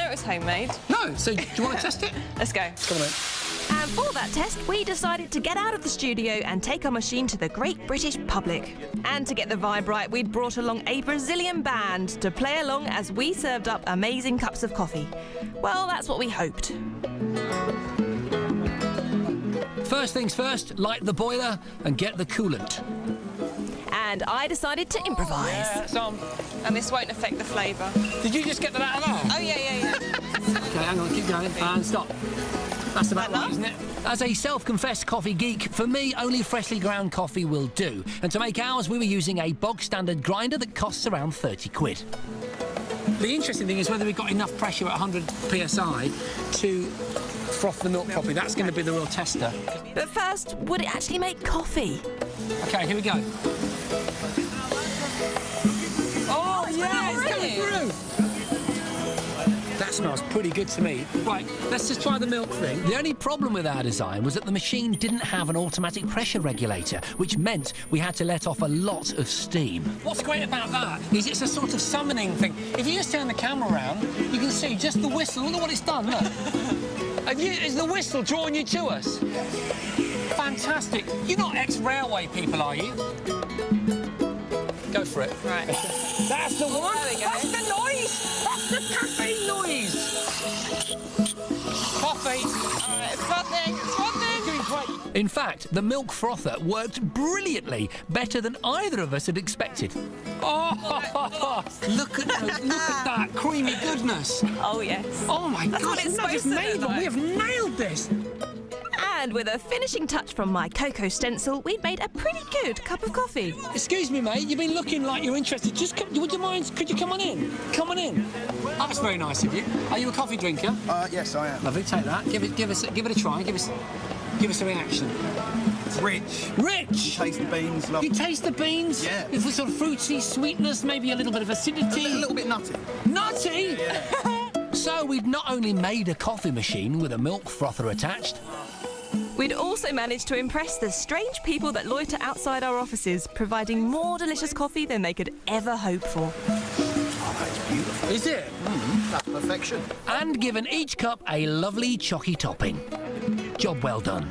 know it was homemade. No, so do you want to test it? Let's go. Come on then. And for that test, we decided to get out of the studio and take our machine to the great British public. And to get the vibe right, we'd brought along a Brazilian band to play along as we served up amazing cups of coffee. Well, that's what we hoped. First things first, light the boiler and get the coolant. And I decided to improvise. Yeah, it's on. And this won't affect the flavour. Did you just get that out of there? Oh, yeah. Okay, hang on, keep going. And stop. That's about right, isn't it? As a self-confessed coffee geek, for me, only freshly ground coffee will do. And to make ours, we were using a bog-standard grinder that costs around 30 quid. The interesting thing is whether we've got enough pressure at 100 psi to froth the milk properly. That's going to be the real tester. But first, would it actually make coffee? OK, here we go. Oh, yeah, it's coming through! That smells pretty good to me. Right, let's just try the milk thing. The only problem with our design was that the machine didn't have an automatic pressure regulator, which meant we had to let off a lot of steam. What's great about that is it's a sort of summoning thing. If you just turn the camera around, you can see just the whistle. Look at what it's done, look. Is the whistle drawing you to us? Fantastic. You're not ex-railway people, are you? Go for it. Right. That's the one. There we go. That's the noise. That's the caffeine noise. Coffee. All right, it's frothing. Doing great. In fact, the milk frother worked brilliantly, better than either of us had expected. Oh, look at that creamy goodness. Oh, yes. Oh my That's gosh, what it's we've not just supposed to made look them, we like. have nailed this. And with a finishing touch from my cocoa stencil, we made a pretty good cup of coffee. Excuse me, mate, you've been looking like you're interested. Just would you mind, could you come on in? Come on in. That's very nice of you. Are you a coffee drinker? Yes, I am. Lovely, take that. Give it a try. Give us a reaction. It's rich. Rich! Taste the beans, love. You taste the beans? Yeah. With a sort of fruity sweetness, maybe a little bit of acidity. A little bit nutty. Nutty? Yeah. So we'd not only made a coffee machine with a milk frother attached, We'd also managed to impress the strange people that loiter outside our offices, providing more delicious coffee than they could ever hope for. Oh, that's beautiful. is it? That's perfection. And given each cup a lovely chalky topping. Job well done.